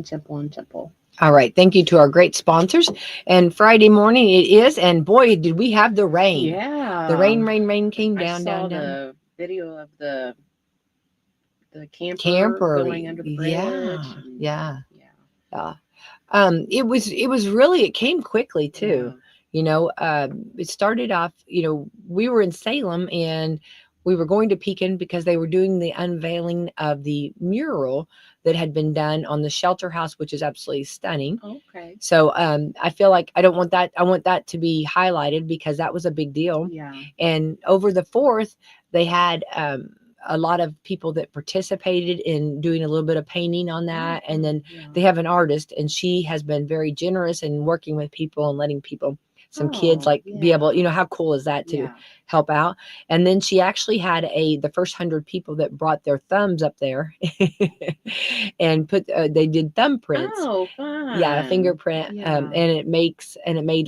and simple and simple. All right. Thank you to our great sponsors. And Friday morning it is. And boy, did we have the rain. Yeah. The rain came I down, saw down, down. the video of the camper Camper. going under the bridge. Yeah. And, Yeah. yeah. It was really, it came quickly too. Yeah. You know, it started off, you know, we were in Salem and we were going to Pekin because they were doing the unveiling of the mural that had been done on the shelter house, which is absolutely stunning. Okay. So I feel like I don't want that. I want that to be highlighted because that was a big deal. Yeah. And over the 4th, they had a lot of people that participated in doing a little bit of painting on that. And then they have an artist, and she has been very generous in working with people and letting people, some kids, like be able, you know, how cool is that to help out? And then she actually had the first 100 people that brought their thumbs up there and they did thumbprints. Oh, fun. Yeah, a fingerprint. And it made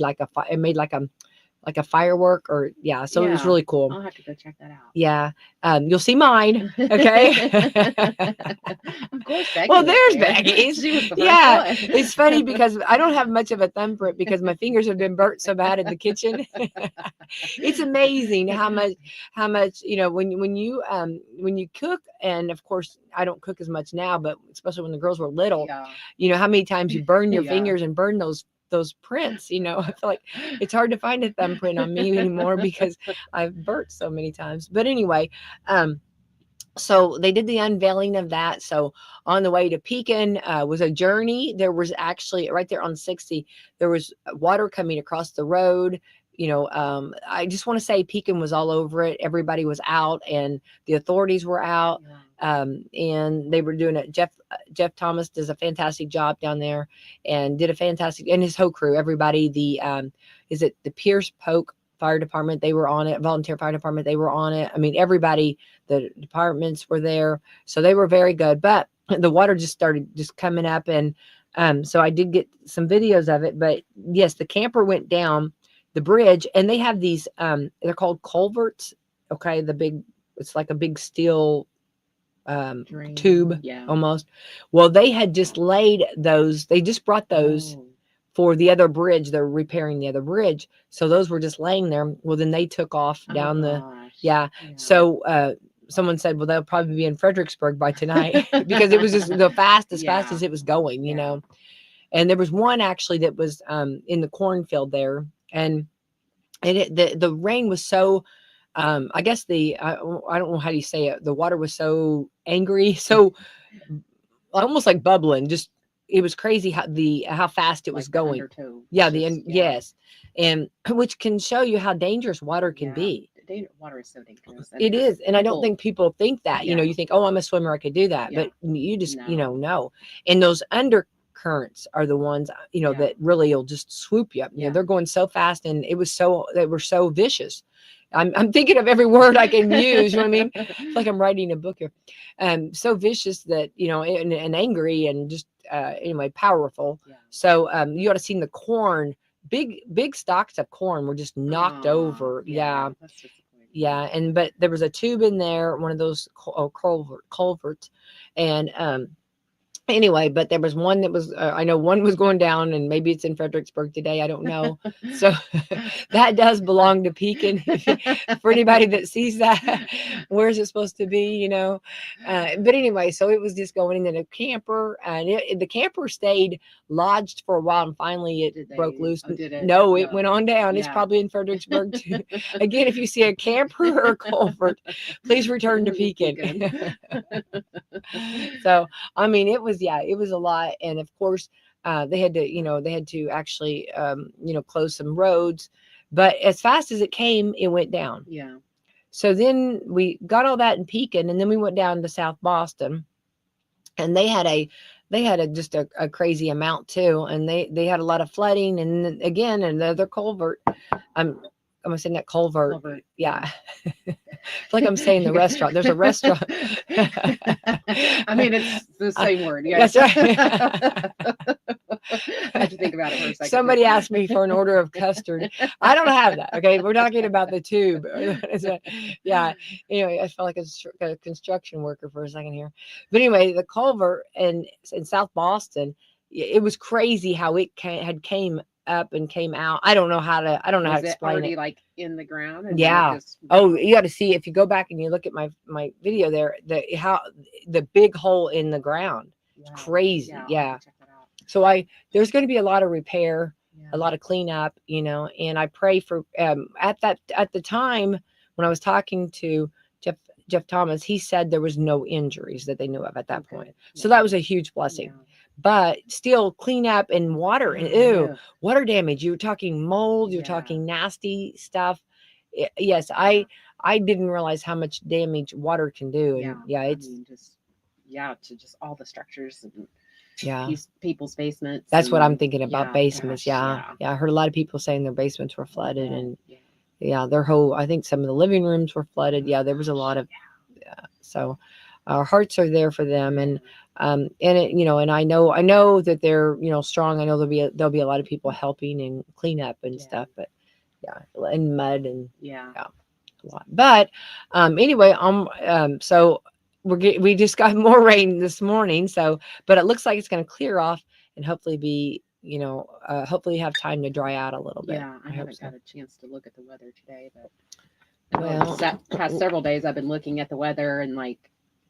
like a firework, or so it was really cool. I'll have to go check that out. Yeah. You'll see mine. Okay. Of course, Becky. Well, there's Becky's. She was the first one. It's funny because I don't have much of a thumbprint because my fingers have been burnt so bad in the kitchen. It's amazing how much, you know, when you cook, and of course I don't cook as much now, but especially when the girls were little, you know, how many times you burn your fingers and burn those prints, you know. I feel like it's hard to find a thumbprint on me anymore because I've burnt so many times. But anyway, so they did the unveiling of that. So on the way to Pekin was a journey. There was actually right there on 60, there was water coming across the road. You know, I just want to say Pekin was all over it. Everybody was out and the authorities were out. And they were doing it. Jeff Thomas does a fantastic job down there and did a fantastic, and his whole crew, everybody, the Pierce Polk Fire Department, they were on it, volunteer fire department, they were on it. I mean, everybody, the departments were there. So they were very good, but the water just started coming up. And so I did get some videos of it, but yes, the camper went down the bridge, and they have these, they're called culverts. Okay. It's like a big steel tube almost. Well, they had just laid those, they just brought those for the other bridge. They're repairing the other bridge. So those were just laying there. Well, then they took off down So someone said, well, they'll probably be in Fredericksburg by tonight because it was just fast as it was going, you know. And there was one actually that was in the cornfield there, and the rain was so I guess I don't know how do you say it. The water was so angry, so almost like bubbling. Just it was crazy how fast it was going. Yes, and which can show you how dangerous water can be. Water is so dangerous. It is, and I don't think people think that. You know, you think, oh, I'm a swimmer, I could do that, but you just no. And those undercurrents are the ones that really will just swoop you up. You know, they're going so fast, and they were so vicious. I'm thinking of every word I can use. You know what I mean? It's like I'm writing a book here. So vicious that, and angry and just, anyway, powerful. So you ought to see the corn, big stalks of corn were just knocked over. But there was a tube in there, one of those culverts. And, anyway, but there was one that was, I know one was going down, and maybe it's in Fredericksburg today. I don't know. So that does belong to Pekin. For anybody that sees that, where's it supposed to be, but anyway, so it was just going in a camper, and the camper stayed lodged for a while, and finally it broke loose. No, it went on down. It's probably in Fredericksburg too. Again, if you see a camper or a culvert, please return to Pekin. So, I mean, it was a lot. And of course, they had to actually, close some roads, but as fast as it came, it went down. So then we got all that in Pekin, and then we went down to South Boston, and they had just a crazy amount too. And they had a lot of flooding, and again, another culvert. I'm saying that culvert. Yeah. It's like I'm saying the restaurant. There's a restaurant. I mean, it's the same word. That's right. I have to think think about it for a second. Somebody asked me for an order of custard. I don't have that. Okay, we're talking about the tube. Yeah. Anyway, I felt like a construction worker for a second here. But anyway, the culvert in South Boston, it was crazy how it came up and came out. I don't know how to Was it explain already it. like in the ground? And Yeah. then it just, Oh, you got to see if you go back and you look at my video there, the big hole in the ground. It's wow. crazy. I'll have Yeah. to check that out. So there's going to be a lot of repair, Yeah. a lot of cleanup, and I pray for at the time when I was talking to Jeff Thomas, he said there was no injuries that they knew of at that Okay. point. So Yeah. that was a huge blessing. Yeah. But still cleanup and water and Yeah. water damage. You're talking mold, you're Yeah. talking nasty stuff. Yes, I didn't realize how much damage water can do. And it's I mean, to just all the structures and yeah. people's basements. That's what I'm and- thinking about, basements. gosh, Yeah. I heard a lot of people saying their basements were flooded, Yeah. and Yeah. their whole. I think some of the living rooms were flooded. Yeah, there was a lot of. So, our hearts are there for them, and it, and I know that they're strong. I know there'll be a lot of people helping and clean up and stuff, but and mud and a lot. But anyway, so we just got more rain this morning, but it looks like it's going to clear off and hopefully be hopefully have time to dry out a little bit. Yeah, I hope haven't so. got a chance to look at the weather today, but Well, past several days I've been looking at the weather, and like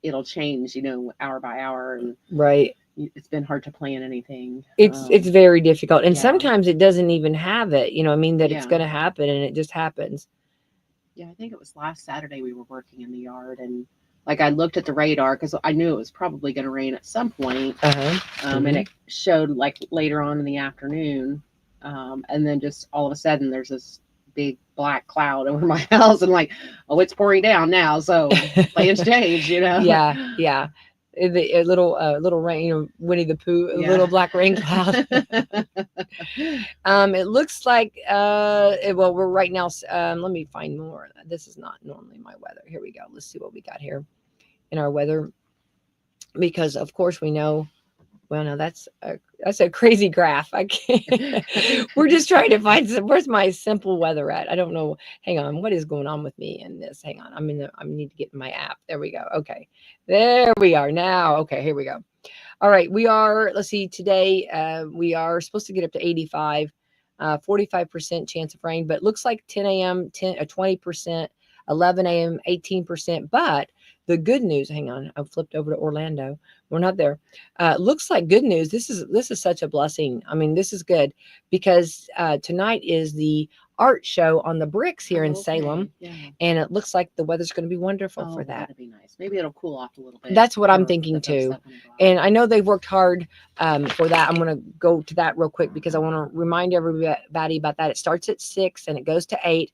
it'll change, hour by hour, and right. it's been hard to plan anything. It's very difficult, and yeah. sometimes it doesn't even have it. I mean that it's Yeah. going to happen, and it just happens. Yeah, I think it was last Saturday we were working in the yard, and like I looked at the radar because I knew it was probably going to rain at some point. And it showed like later on in the afternoon, and then just all of a sudden there's this big black cloud over my house, and like, oh, it's pouring down now, so plans change, Yeah. A little rain, Winnie the Pooh, a little black rain cloud. It looks like well, we're right now. Let me find more. This is not normally my weather. Here we go. Let's see what we got here in our weather, because of course we know. Well, no, that's a crazy graph. I can't. We're just trying to find where's my simple weather at. I don't know. Hang on. What is going on with me in this? Hang on. I need to get in my app. There we go. Okay. There we are now. Okay. Here we go. All right. Let's see. Today, we are supposed to get up to 85, 45% chance of rain, but it looks like 10 a.m., 20%, 11 a.m., 18%. But the good news, hang on, I flipped over to Orlando. We're not there. Looks like good news. This is such a blessing. I mean, this is good because tonight is the art show on the bricks here in Salem, and it looks like the weather's going to be wonderful for that. That'd be nice. Maybe it'll cool off a little bit. That's what I'm thinking too. And I know they've worked hard for that. I'm going to go to that real quick because I want to remind everybody about that. It starts at 6 and it goes to 8.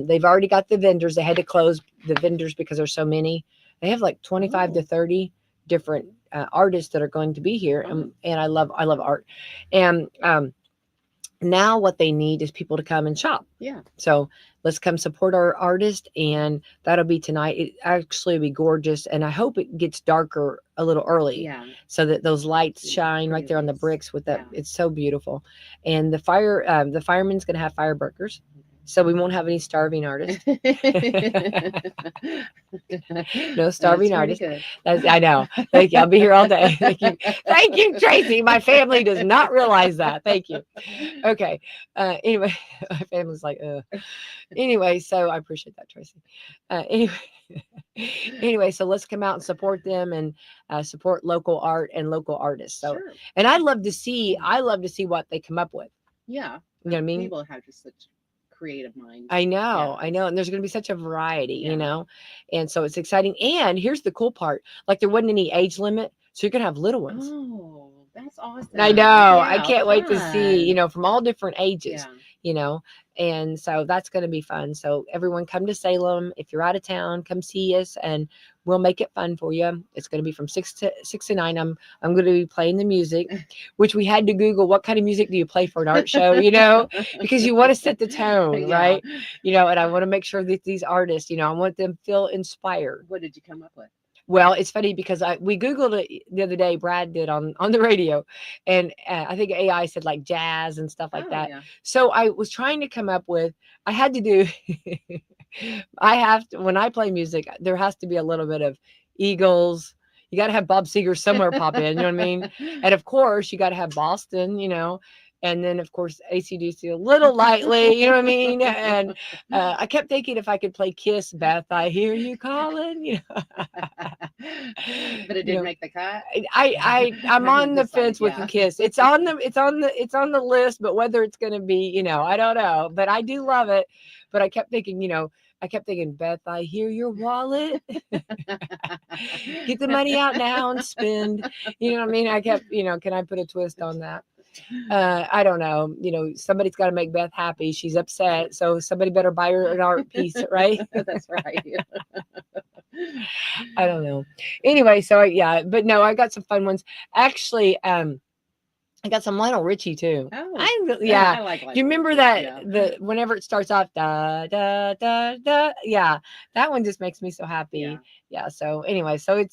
They've already got the vendors. They had to close the vendors because there's so many. They have like 25 to 30 different artists that are going to be here, and I love art. And now what they need is people to come and shop. Yeah. So let's come support our artist, and that'll be tonight. It actually will be gorgeous, and I hope it gets darker a little early. Yeah. So that those lights shine right there on the bricks with that. Yeah. It's so beautiful. And the fireman's going to have fireburgers. So we won't have any starving artists. No starving artists. I know. Thank you. I'll be here all day. Thank you. Thank you, Tracy. My family does not realize that. Thank you. Okay. Anyway, my family's like, anyway, so I appreciate that, Tracy. Anyway, so let's come out and support them and support local art and local artists. So, sure. And I love to see what they come up with. Yeah. You know what I mean? People have just such creative mind. I know. And there's going to be such a variety, and so it's exciting. And here's the cool part. Like there wasn't any age limit. So you're going to have little ones. Oh, that's awesome. I know. Yeah, I can't wait to see, from all different ages, and so that's going to be fun. So everyone come to Salem. If you're out of town, come see us and we'll make it fun for you. It's going to be from 6 to 9. I'm going to be playing the music, which we had to Google what kind of music do you play for an art show, because you want to set the tone, right? And I want to make sure that these artists, I want them to feel inspired. What did you come up with? Well, it's funny because we Googled it the other day. Brad did on the radio, and I think AI said like jazz and stuff like Oh, that. yeah. So I was trying to come up with. I had to do. I have to when I play music. There has to be a little bit of Eagles. You got to have Bob Seger somewhere pop in. You know what I mean? And of course, you got to have Boston. You know. And then, of course, AC/DC a little lightly, you know what I mean? And I kept thinking if I could play Kiss, Beth, I hear you calling, you know. But it You didn't know, make the cut. I'm on the Decided, fence with the yeah. Kiss. It's on the list, but whether it's going to be, you know, I don't know. But I do love it. But I kept thinking, you know, Beth, I hear your wallet. Get the money out now and spend. You know what I mean? I kept, you know, can I put a twist on that? I don't know. You know, somebody's got to make Beth happy. She's upset, so somebody better buy her an art piece, right? That's right. I don't know. Anyway, so yeah, but no, I got some fun ones. Actually, I got some Lionel Richie too. Oh, Yeah. I like Do you remember Richie, that yeah. the whenever it starts off da da da da? Yeah, that one just makes me so happy. Yeah. So anyway, so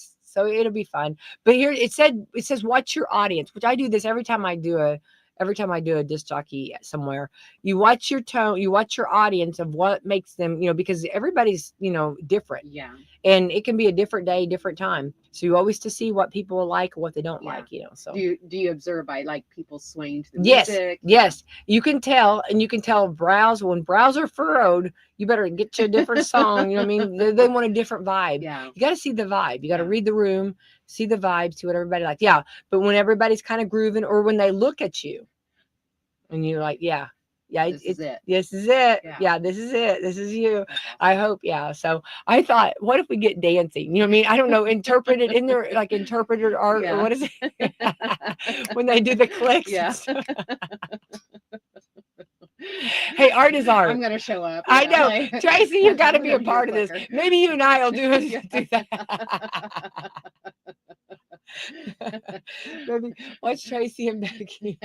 it'll be fun. But here it says watch your audience, which I do this every time I do a disc jockey somewhere. You watch your tone, you watch your audience of what makes them, you know, because everybody's, you know, different. Yeah. And it can be a different day, different time. So you always to see what people like or what they don't like, you know. So do you observe by like people swaying to the yes, music? yes. You can tell, and you can tell when brows are furrowed, you better get you a different song. You know what I mean? They want a different vibe. Yeah. You got to see the vibe. You got to read the room, see the vibe, see what everybody likes. Yeah. But when everybody's kind of grooving, or when they look at you and you're like, yeah, This is it. This is it. Yeah. Yeah, this is it. This is you. That's awesome. I hope. Yeah. So I thought, what if we get dancing? You know what I mean? I don't know. Interpreted in there, like interpreted art, or what is it? When they do the clicks. Yeah. Hey, art is art. I'm gonna show up. I know. Tracy, you got to be a part of this. Maybe you and I will do that. Maybe watch Tracy and Becky.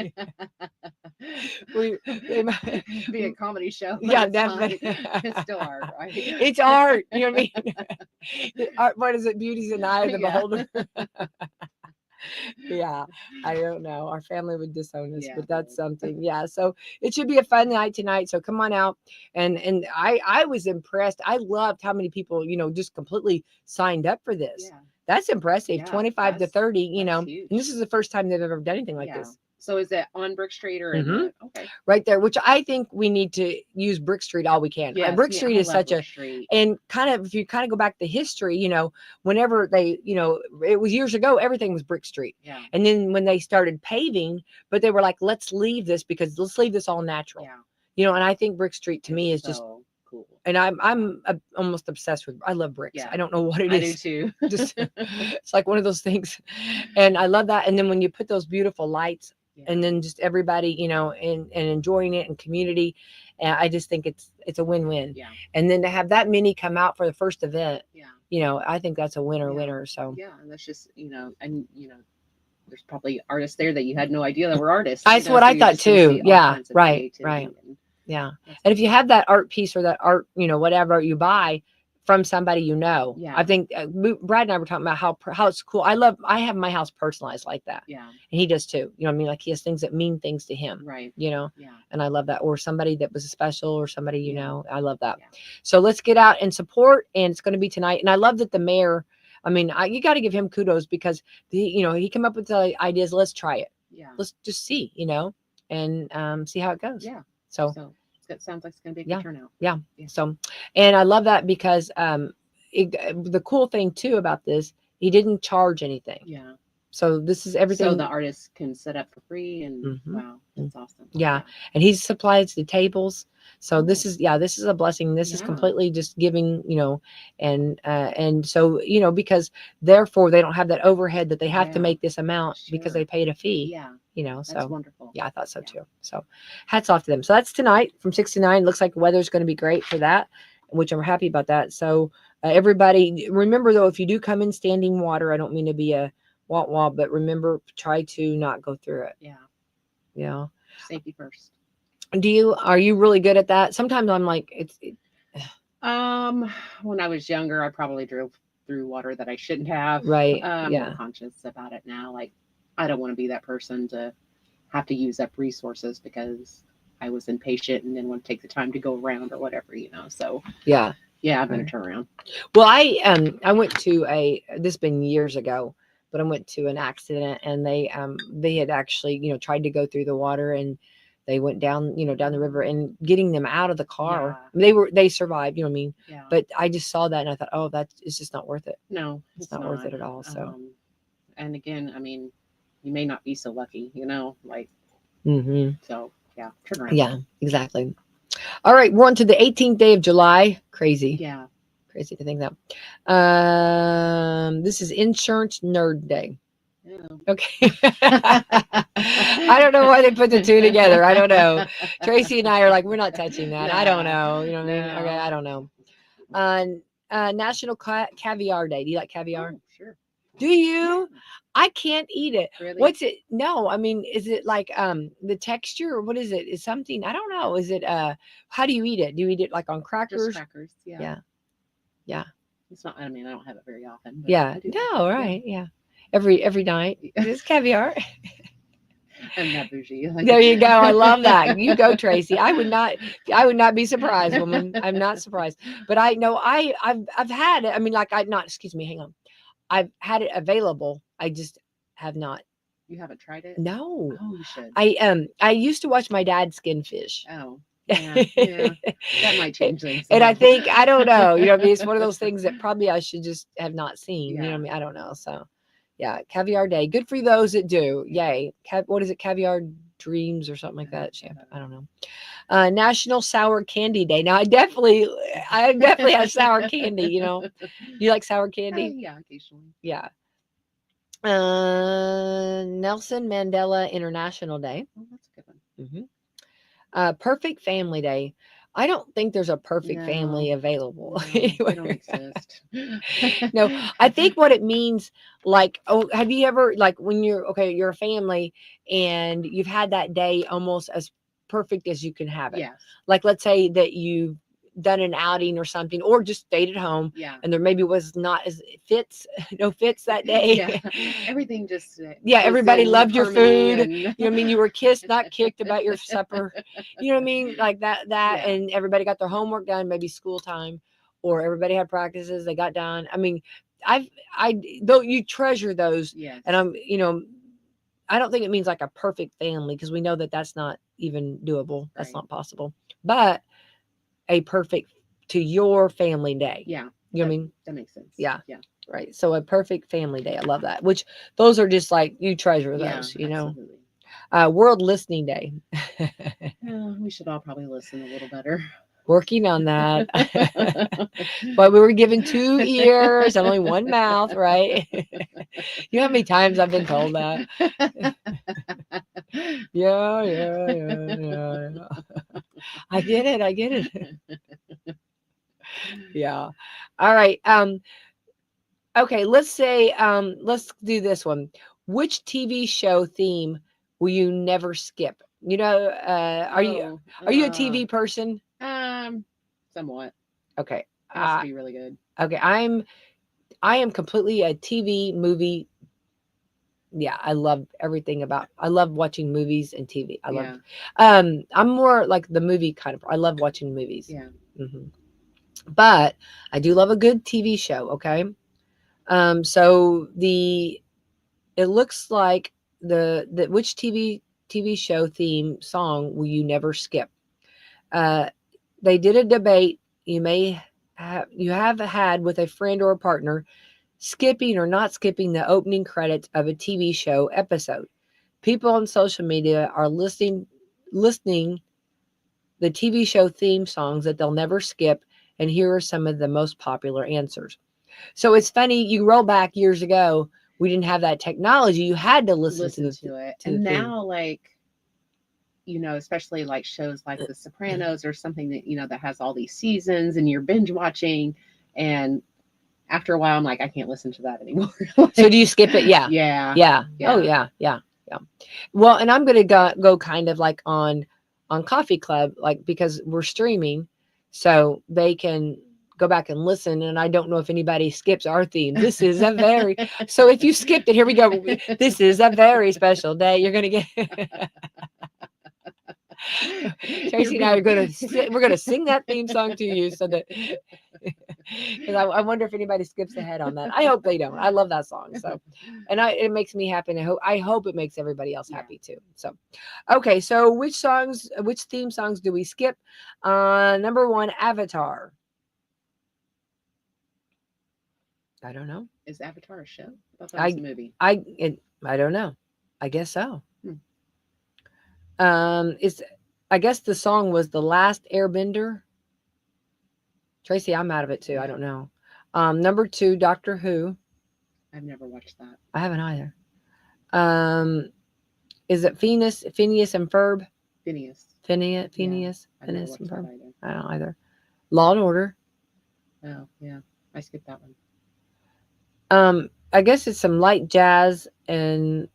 They might be a comedy show. Yeah, definitely. It's still art, right? It's art. You know what I mean? Art, what is it? Beauty's an eye of the beholder. Yeah, I don't know. Our family would disown us, but that's something. Yeah, so it should be a fun night tonight. So come on out, and I was impressed. I loved how many people, you know, just completely signed up for this. Yeah. That's impressive. Yeah, 25 to 30, you know, huge. And this is the first time they've ever done anything like this. So is it on Brick Street or in the, okay, right there? Which I think we need to use Brick Street all we can. Yes, Brick Street is such a and kind of if you kind of go back to history, you know, whenever they, you know, it was years ago, everything was Brick Street. Yeah. And then when they started paving, but they were like, let's leave this all natural. Yeah. You know, and I think Brick Street to me is so just cool. And I'm almost obsessed with. I love bricks. Yeah. I don't know what it is. I do too. Just it's like one of those things, and I love that. And then when you put those beautiful lights. Yeah. And then just everybody, you know, and enjoying it and community. And I just think it's a win-win. Yeah. And then to have that many come out for the first event, yeah, you know, I think that's a winner. So yeah, and that's just, you know, and you know, there's probably artists there that you had no idea that were artists. That's what I thought too. Yeah. Right. Yeah. And if you have that art piece or that art, you know, whatever you buy from somebody, you know, yeah. I think Brad and I were talking about how it's cool. I have my house personalized like that. Yeah. And he does too. You know what I mean? Like he has things that mean things to him. Right. You know? Yeah. And I love that. Or somebody that was special or somebody, you know, I love that. Yeah. So let's get out and support. And it's going to be tonight. And I love that the mayor, I mean, you got to give him kudos because he came up with the ideas. Let's try it. Yeah. Let's just see, you know, and see how it goes. Yeah. So it sounds like it's going to be a good turnout. Yeah. So, and I love that because the cool thing too about this, he didn't charge anything. Yeah. So this is everything. So the artists can set up for free and wow, that's awesome. Yeah. And he supplies the tables. So this is a blessing. This is completely just giving, you know, and so, you know, because therefore they don't have that overhead that they have to make this amount because they paid a fee. Yeah. You know, so that's wonderful. Yeah, I thought so too. So hats off to them. So that's tonight from 6 to 9. Looks like the weather's going to be great for that, which I'm happy about that. So everybody remember though, if you do come in standing water, I don't mean to be a wah, but remember, try to not go through it. Yeah. Yeah. Safety first. Are you really good at that? Sometimes I'm like, when I was younger, I probably drove through water that I shouldn't have. Right. I'm Yeah. more conscious about it now. Like, I don't want to be that person to have to use up resources because I was impatient and didn't want to take the time to go around or whatever, So Yeah. yeah, I'm gonna turn around. Well, I went to this has been years ago, but I went to an accident, and they had actually, tried to go through the water, and they went down, down the river, and getting them out of the car. They survived, you know what I mean? Yeah. But I just saw that and I thought, oh, that is just not worth it. No, It's not worth it at all. So and again, I mean, you may not be so lucky, like so yeah, turn around. yeah, exactly. All right, we're on to the 18th day of July. Crazy. Yeah. Crazy to think that. This is Insurance Nerd Day. Yeah. Okay. I don't know why they put the two together. I don't know. Tracy and I are like, we're not touching that. I don't know. You know what I mean? Okay, I don't know. National Caviar Day. Do you like caviar? Oh, sure. Do you? I can't eat it. Really? What's it? No, I mean, is it like the texture, or what is it? Is something, I don't know. Is it how do you eat it? Do you eat it like on crackers? Just crackers, yeah. Yeah. It's not, I mean, I don't have it very often. But Yeah. I do No, right. Yeah. Every night. It's caviar. I'm not bougie. There you go. I love that. You go, Tracy. I would not be surprised, woman. I'm not surprised. But I know I've had it. I mean, like excuse me, hang on. I've had it available. I just have not. You haven't tried it? No. Oh, you should. I used to watch my dad skin fish. Oh. Yeah. That might change things. And I think, I don't know, I mean, it's one of those things that probably I should just have not seen, you know what I mean? I don't know. So yeah, Caviar Day. Good for those that do. Yay. What is it? Caviar Dreams or something like that. I don't know. National Sour Candy Day. Now I definitely have sour candy, Do you like sour candy? Yeah, occasionally. Yeah. Nelson Mandela International Day. Oh, that's a good one. Perfect Family Day. I don't think there's a perfect family available. No, they don't exist. No, I think what it means, like, have you ever, like, when you're a family and you've had that day almost as perfect as you can have it. Yes. Like, let's say that you've done an outing or something, or just stayed at home. Yeah. And there maybe was not as no fits that day. Yeah. Everything just. Yeah. Everybody loved your food. And... You know what I mean? You were kissed, not kicked about your supper. You know what I mean? Like that, yeah. And everybody got their homework done, maybe school time, or everybody had practices, they got done. I mean, though you treasure those. Yes. And I don't think it means like a perfect family, because we know that that's not even doable. That's not possible. But a perfect to your family day. Yeah. You know what I mean? That makes sense. Yeah. Yeah. Right. So a perfect family day. I love that. Which those are just like, you treasure those, absolutely. World Listening Day. We should all probably listen a little better. Working on that. But we were given 2 ears and only 1 mouth, right? You know how many times I've been told that? Yeah. I get it. Yeah. All right. Okay, let's say let's do this one. Which TV show theme will you never skip? Are you a TV person? Somewhat. Okay. It has to be really good. Okay, I am completely a TV movie. Yeah, I love watching movies and TV. I'm more like the movie kind of. I love watching movies. Yeah. But I do love a good TV show. Okay. So it looks like which TV show theme song will you never skip? They did a debate you have had with a friend or a partner, skipping or not skipping the opening credits of a TV show episode. People on social media are listing the TV show theme songs that they'll never skip, and here are some of the most popular answers. So it's funny, you roll back years ago, we didn't have that technology. You had to listen to it. And now, like, especially like shows like The Sopranos or something that, that has all these seasons and you're binge watching. And after a while, I'm like, I can't listen to that anymore. So do you skip it? Yeah. Yeah. Oh, yeah. Well, and I'm going to go kind of like on Coffee Club, like, because we're streaming, so they can go back and listen, and I don't know if anybody skips our theme. This is a very so if you skipped it, here we go. This is a very special day. You're gonna get Tracy and I are we're gonna sing that theme song to you so that because I wonder if anybody skips ahead on that. I hope they don't. I love that song. So, and it makes me happy. And I hope it makes everybody else happy too. So, okay. So which theme songs do we skip? Number 1, Avatar. I don't know. Is Avatar a show? I thought that was a movie. I don't know. I guess so. I guess the song was The Last Airbender. Tracy, I'm out of it too. I don't know. Number 2, Doctor Who. I've never watched that. I haven't either. Is it Phineas and Ferb? Phineas. Phineas Yeah, and Ferb. I don't either. Law and Order. Oh yeah, I skipped that one. I guess it's some light jazz and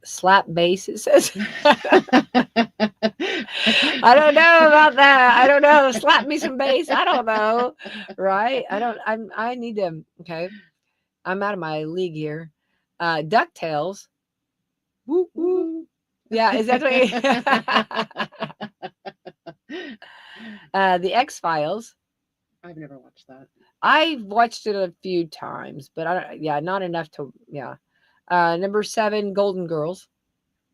slap bass. It says. I don't know about that. I don't know. Slap me some bass. I don't know. Right? I need to. Okay. I'm out of my league here. DuckTales. Woo woo. Yeah, exactly. The X-Files. I've never watched that. I've watched it a few times, but not enough to. Yeah. Number 7, Golden Girls.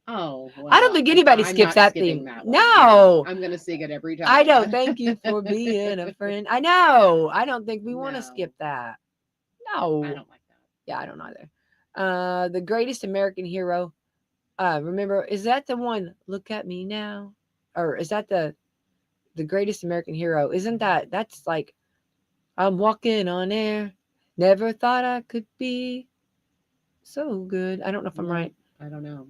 Oh, well, I don't think anybody skips that theme. No, I'm gonna sing it every time. I know. Thank you for being a friend. I know. I don't think we want to skip that. No, I don't like that. Yeah, I don't either. The Greatest American Hero. Remember, is that the one? Look at me now, or is that the Greatest American Hero? Isn't that's like, I'm walking on air. Never thought I could be so good. I don't know if I'm right. I don't know.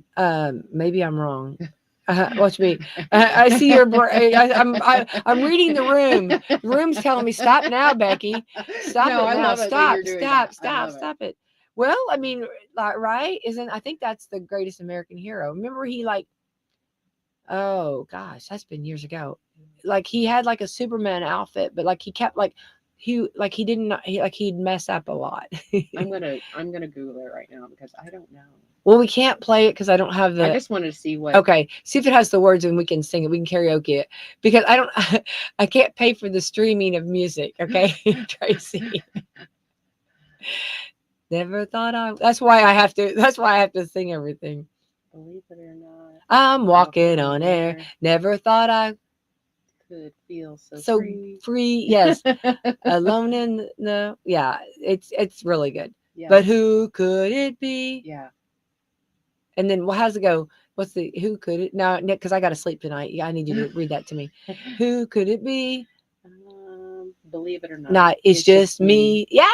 Maybe I'm wrong. Watch me. I see your. I'm reading the room. The room's telling me stop now, Becky. Stop it now. Stop it. Well, I mean, right? I think that's the Greatest American Hero. Remember, he oh gosh, that's been years ago. Like he had like a Superman outfit, but like he kept he'd mess up a lot. I'm gonna Google it right now because I don't know. Well, we can't play it because I don't have I just wanted to see what. Okay, see if it has the words and we can sing it. We can karaoke it because I can't pay for the streaming of music. Okay, Tracy. Never thought That's why I have to sing everything. Believe it or not. I'm walking on air. Never thought I could feel so free. Yes, alone in the it's really good. Yeah. But who could it be? Yeah. And then how's it go? Who could it? No, because I got to sleep tonight. Yeah, I need you to read that to me. Who could it be? Believe it or not. Not, it's just me. Yeah.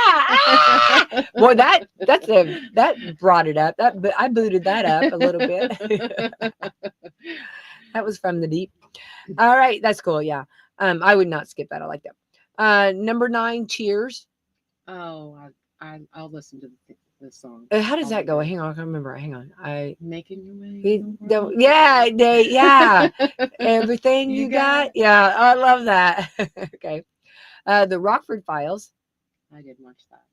Well, that brought it up. I booted that up a little bit. That was from the deep. All right, that's cool. Yeah. I would not skip that. I like that. Number 9, Cheers. Oh, I'll listen to this song. How does that go? Hang on, I can't remember. Hang on. Making your way. Yeah. Everything you got. Yeah, I love that. Okay. The Rockford Files. I did watch that.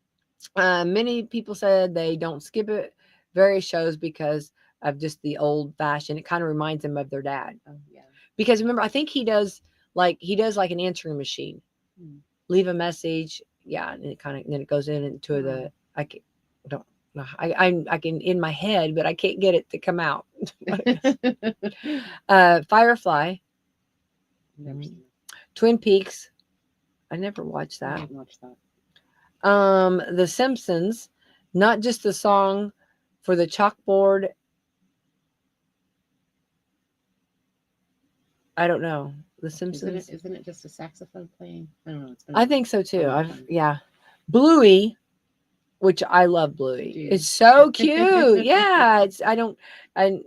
Many people said they don't skip it, various shows because of just the old fashioned. It kind of reminds them of their dad. Oh yeah. Because remember, I think he does like an answering machine. Leave a message. Yeah, and then it goes into the. I can in my head, but I can't get it to come out. Firefly. Never seen it. Twin Peaks. I never watched that. I didn't watch that. The Simpsons, not just the song for the chalkboard. I don't know. The Simpsons. Isn't it just a saxophone playing? I don't know. I think so too. Bluey, which I love Bluey. Dude. It's so cute. Yeah. I don't get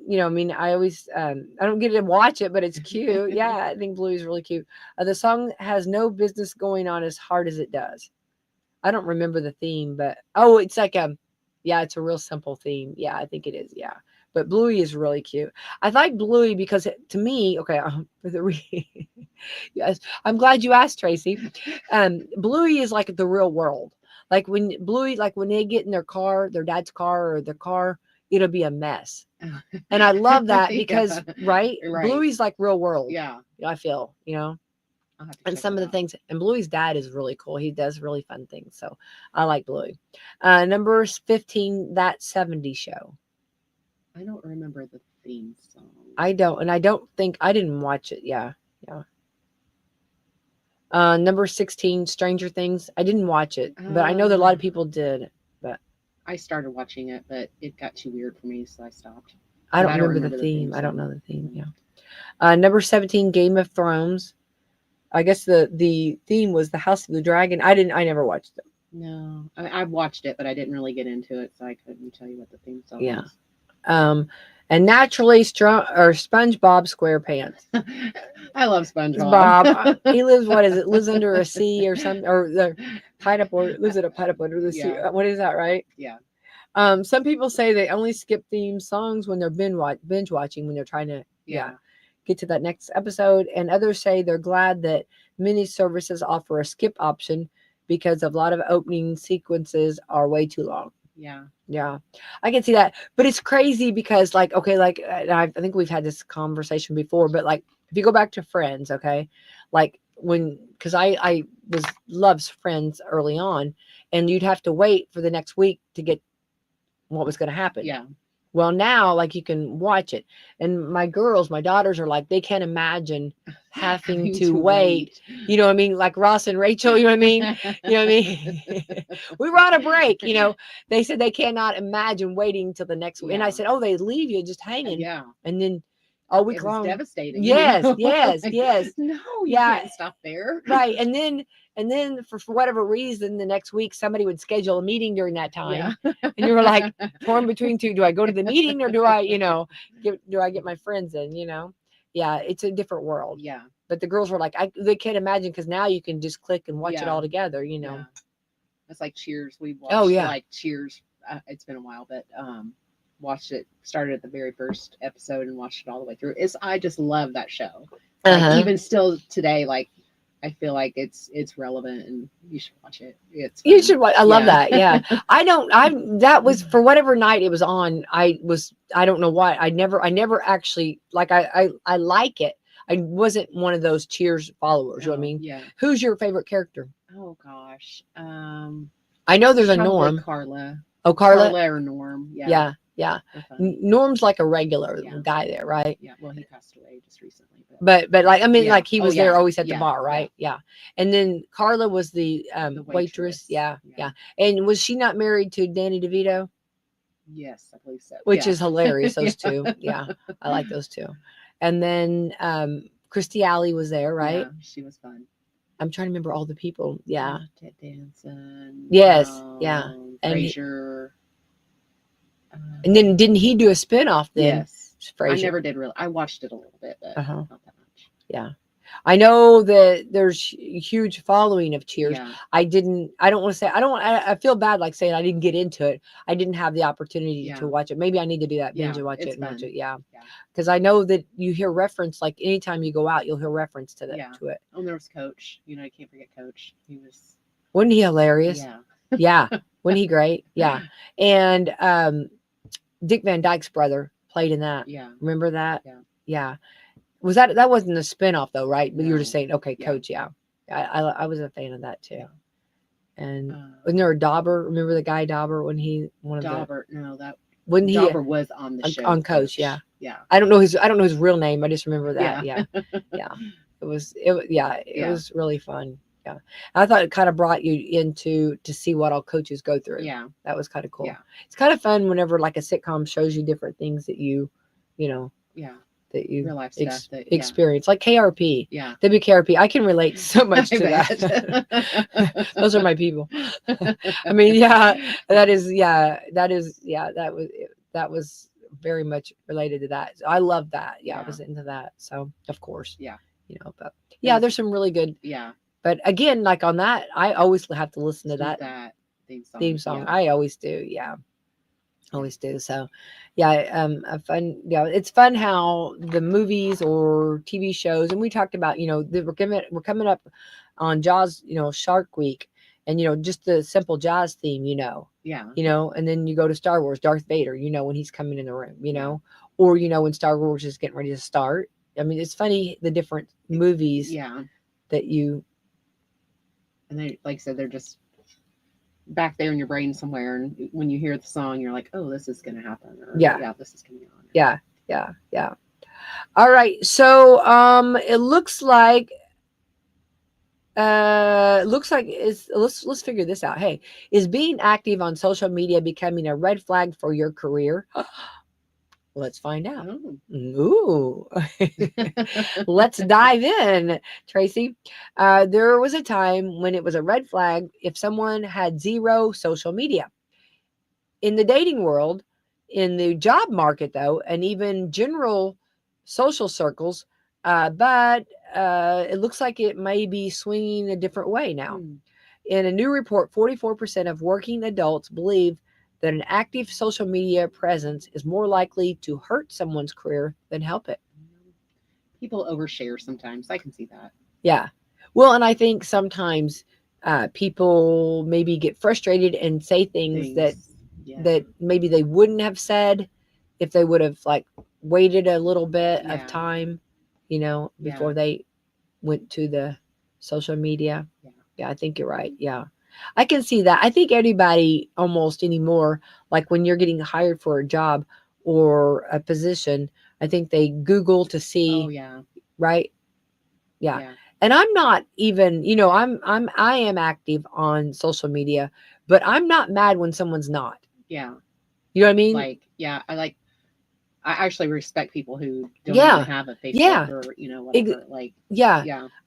to watch it, but it's cute. Yeah. I think Bluey's really cute. The song has no business going on as hard as it does. I don't remember the theme, but it's like it's a real simple theme. Yeah, I think it is. Yeah. But Bluey is really cute. I like Bluey because to me, okay, Yes, I'm glad you asked, Tracy. Bluey is like the real world. Like when Bluey, like when they get in their car, their dad's car or their car, it'll be a mess. And I love that because, right? Bluey's like real world. Yeah. I feel, I'll have to and check some it of the out. things. And Bluey's dad is really cool. He does really fun things. So I like Bluey. Number 15, That 70s Show. I don't remember the theme song. I don't. And I don't think I didn't watch it. Yeah. Yeah. Number 16, Stranger Things. I didn't watch it, but I know that a lot of people did. But I started watching it, but it got too weird for me, so I stopped. I But don't remember the theme. I don't song. know the theme. Yeah. Number 17, Game of Thrones. I guess the theme was the House of the Dragon. I never watched it. No, I watched it, but I didn't really get into it, so I couldn't tell you what the theme song Yeah. was. And naturally strong or SpongeBob SquarePants. I love SpongeBob. Bob, he lives. What is it? Lives under a sea or something, or the tied up, or lives in a pied up under the sea. What is that? Right? Yeah. Some people say they only skip theme songs when they're binge watching when they're trying to get to that next episode, and others say they're glad that many services offer a skip option because a lot of opening sequences are way too long. Yeah, I can see that, but it's crazy because, like, okay, like I think we've had this conversation before, but like if you go back to Friends, okay, like because I loves Friends early on, and you'd have to wait for the next week to get what was going to happen. Yeah. Well, now, like, you can watch it. And my daughters are like, they can't imagine having to wait. You know what I mean? Like Ross and Rachel, you know what I mean? You know what I mean? We were on a break, They said they cannot imagine waiting till the next week. And I said, oh, they leave you just hanging. Yeah. And then all week long. It was devastating. Yes, yes. No, you can't stop there. Right. And then for whatever reason, the next week somebody would schedule a meeting during that time, and you were like torn between two. Do I go to the meeting or do I, get my friends in? Yeah, it's a different world. Yeah. But the girls were like, they can't imagine because now you can just click and watch it all together. Yeah. It's like Cheers. We watched like Cheers. It's been a while, but watched it. Started at the very first episode and watched it all the way through. I just love that show. Like, even still today, like. I feel like it's relevant and you should watch it. You should watch. I love that. Yeah. That was for whatever night it was on. I don't know why. I never actually like, I like it. I wasn't one of those Cheers followers. You know what I mean? Yeah. Who's your favorite character? Oh gosh. I know there's a Norm. Carla. Oh, Carla or Norm. Yeah. Yeah. Norm's like a regular guy there, right? Yeah. Well, he passed away just recently. But like, I mean, like he was there always at the bar, right? Yeah. And then Carla was the waitress. Yeah. And was she not married to Danny DeVito? Yes, I believe so. Which is hilarious. Those two. Yeah. I like those two. And then Christy Alley was there, right? Yeah, she was fun. I'm trying to remember all the people. Yeah. Ted Danson. Yes. Yeah. Frasier. And then didn't he do a spinoff then? Yes. Frasier. I never did really. I watched it a little bit, but not that much. Yeah. I know that there's a huge following of Cheers. Yeah. I feel bad like saying I didn't get into it. I didn't have the opportunity to watch it. Maybe I need to do that. Binge and watch it and watch it. Yeah. Because I know that you hear reference, like anytime you go out, you'll hear reference to that to it. Oh, there was Coach. I can't forget Coach. Wasn't he hilarious? Yeah. Yeah. Wasn't he great? Yeah. And Dick Van Dyke's brother played in that. Yeah. Remember that? Yeah. Yeah. Was that wasn't a spinoff though, right? But No. you were just saying, okay, Coach, I was a fan of that too. Yeah. And wasn't there a Dauber? Remember the guy Dauber when he Dauber? No, that when he Dauber was on the show on Coach. Yeah. Yeah. I don't know his real name. I just remember that. Yeah. Yeah. It was really fun. Yeah. I thought it kind of brought you into to see what all coaches go through. Yeah. That was kind of cool. Yeah. It's kind of fun whenever like a sitcom shows you different things that you know. Yeah. That you real life stuff experience, like KRP. Yeah. WKRP. I can relate so much to that. Those are my people. I mean, that was very much related to that. So I love that. Yeah, I was into that. So of course. Yeah. But there's some really good. Yeah. But again, like on that, I always have to listen to that theme song. I always do. Yeah. Always do. So, yeah, a fun. Yeah, it's fun how the movies or TV shows, and we talked about, we're coming up on Jaws, Shark Week, and just the simple Jaws theme, Yeah. and then you go to Star Wars, Darth Vader, when he's coming in the room, Yeah. or when Star Wars is getting ready to start. I mean, it's funny the different movies Yeah. that you. And they, like I said, they're just back there in your brain somewhere. And when you hear the song, you're like, oh, this is going to happen. Or, Yeah. This is coming on. Yeah. All right. So, it looks like is let's figure this out. Hey, is being active on social media becoming a red flag for your career? Let's find out. Ooh. Let's dive in, Tracy. There was a time when it was a red flag if someone had zero social media. In the dating world, in the job market, though, and even general social circles, but it looks like it may be swinging a different way now. In a new report, 44% of working adults believe that an active social media presence is more likely to hurt someone's career than help it. People overshare sometimes. I can see that. Yeah. Well, and I think sometimes people maybe get frustrated and say things that maybe they wouldn't have said if they would have like waited a little bit of time, before they went to the social media. Yeah, I think you're right. Yeah. I can see that. I think everybody almost anymore, like when you're getting hired for a job or a position, I think they Google to see. Oh, yeah. Right. Yeah. And I'm not even, I am active on social media, but I'm not mad when someone's not. Yeah. You know what I mean? I actually respect people who don't even have a Facebook or, whatever.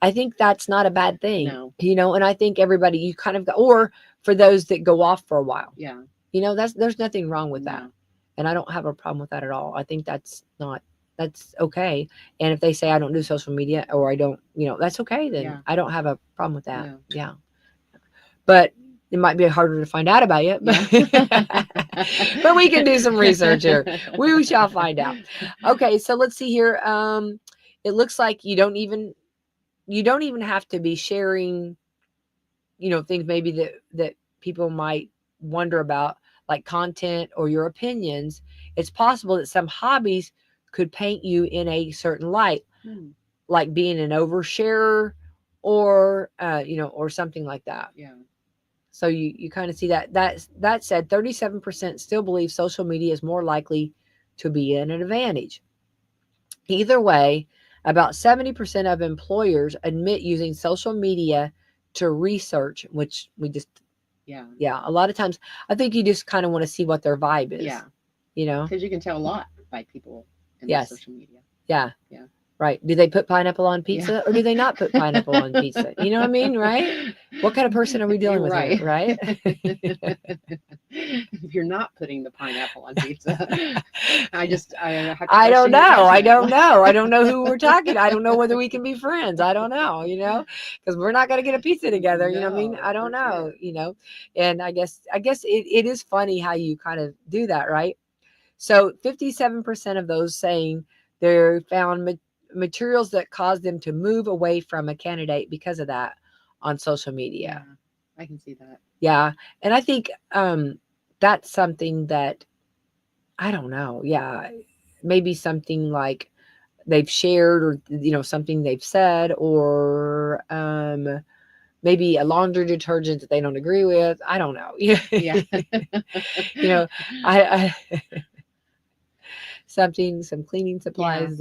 I think that's not a bad thing. No. And I think everybody, you kind of, or for those that go off for a while. Yeah. There's nothing wrong with that. And I don't have a problem with that at all. I think that's okay. And if they say I don't do social media or I don't, that's okay. Then I don't have a problem with that. No. Yeah. But it might be harder to find out about you. But we can do some research here. We shall find out. Okay, so let's see here. It looks like you don't even have to be sharing, things maybe that people might wonder about, like content or your opinions. It's possible that some hobbies could paint you in a certain light, like being an oversharer or or something like that. Yeah. So you kind of see that. That said, 37% still believe social media is more likely to be an advantage. Either way, about 70% of employers admit using social media to research, which we just a lot of times I think you just kind of want to see what their vibe is. Yeah. Because you can tell a lot by people in the social media. Yeah. Right. Do they put pineapple on pizza or do they not put pineapple on pizza? You know what I mean? Right? What kind of person are we dealing with here? Right? If you're not putting the pineapple on pizza, I don't know. I don't know. I don't know who we're talking. I don't know whether we can be friends. I don't know, because we're not going to get a pizza together. You know what I mean? I don't know, and I guess it is funny how you kind of do that. Right. So 57% of those saying they found materials that caused them to move away from a candidate because of that on social media. Yeah, I can see that. Yeah. And I think that's something that, I don't know. Yeah. Maybe something like they've shared or, something they've said or maybe a laundry detergent that they don't agree with. I don't know. Yeah. I some cleaning supplies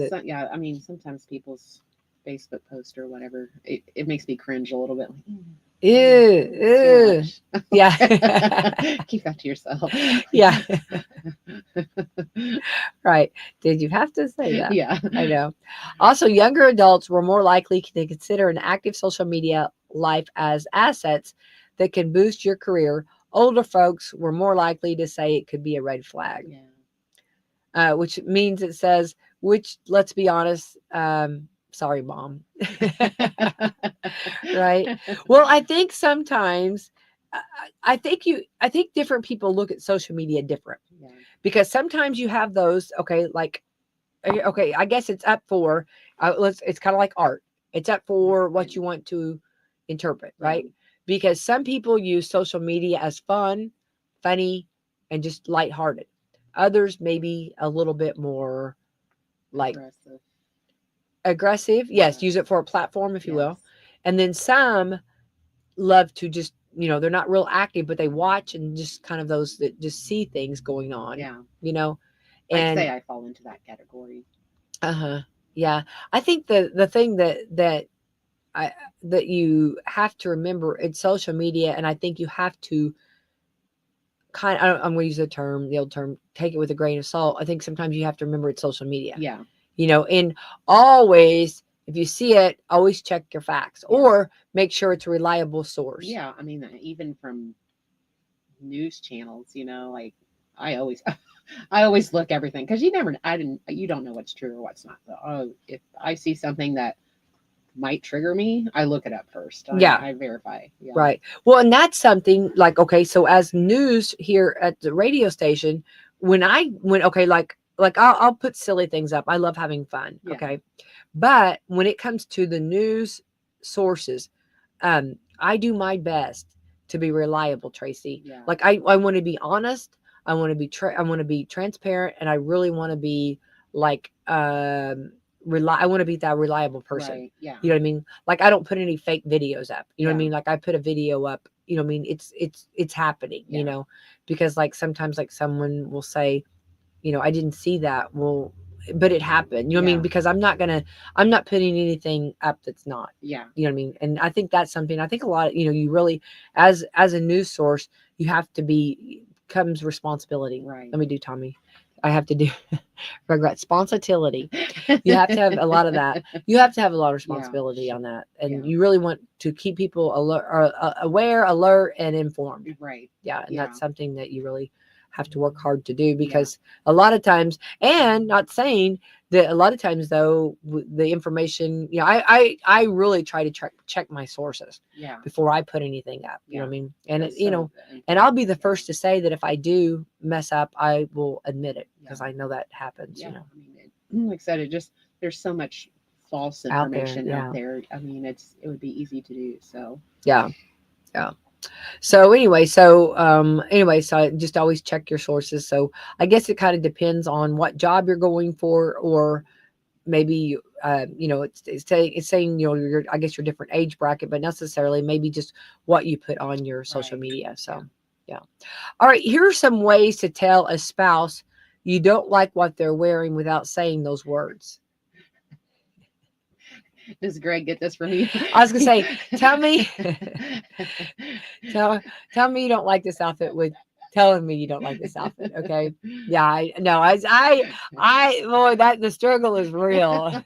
sometimes people's Facebook post or whatever, it makes me cringe a little bit. Ew. Yeah. Keep that to yourself. Yeah. Right. Did you have to say that? Yeah. I know. Also, younger adults were more likely to consider an active social media life as assets that can boost your career. Older folks were more likely to say it could be a red flag. Yeah. Which means it says, let's be honest, sorry, Mom. Right. Well, I think sometimes I think different people look at social media different, Yeah. because sometimes you have those, okay, like, okay, I guess it's up for, it's kind of like art. It's up for what you want to interpret, right? Yeah. Because some people use social media as fun, funny, and just lighthearted. Others maybe a little bit more like Aggressive. aggressive. Yes, Yeah. use it for a platform, if you will. Yes. And then some love to just, they're not real active, but they watch and just kind of those that just see things going on, Yeah. you know. I'd And say I fall into that category. uh-huh. Yeah. I think the thing I that you have to remember in social media, and I think you have to I'm going to use the old term, take it with a grain of salt. I think sometimes you have to remember it's social media, Yeah. and always, if you see it, always check your facts, Yes. or make sure it's a reliable source. Yeah. I mean, even from news channels, like I always, I always look everything, because you don't know what's true or what's not. So, if I see something that might trigger me, I look it up first. Yeah. I verify. Yeah. Right. Well, and that's something like, okay, so as news here at the radio station, okay, like I'll put silly things up. I love having fun. Yeah. Okay. But when it comes to the news sources, I do my best to be reliable, Tracy. Yeah. Like I want to be honest. I want to be transparent, and I really want to be like, I want to be that reliable person. Right. Yeah. You know what I mean? Like I don't put any fake videos up. You know what I Yeah. mean? Like I put a video up, you know what I mean? It's happening, Yeah. because like sometimes like someone will say, I didn't see that. Well, but it happened. You know what I Yeah. mean? Because I'm not putting anything up that's not. Yeah. You know what I mean? And I think that's something, I think a lot of, you really, as a news source, you have to comes responsibility. Right. Let me do Tommy. I have to do regret responsibility. You have to have a lot of that. You have to have a lot of responsibility on that, and you really want to keep people aware, alert, and informed. Right. Yeah, and Yeah. that's something that you really have to work hard to do, because a lot of times, and not saying that a lot of times though, the information, I really try to check my sources before I put anything up. You know what I mean? And and I'll be the first to say that if I do mess up, I will admit it, because I know that happens. Yeah. I mean, like I said, there's so much false information out there. I mean, it would be easy to do. So yeah. So anyway, so I just always check your sources. So I guess it kind of depends on what job you're going for, or maybe it's saying you're, I guess, your different age bracket, but necessarily maybe just what you put on your social media. So yeah. All right, here are some ways to tell a spouse you don't like what they're wearing without saying those words. Does Greg get this from you? I was gonna say, tell me you don't like this outfit with telling me you don't like this outfit. Okay. Yeah, I know. Boy, that the struggle is real.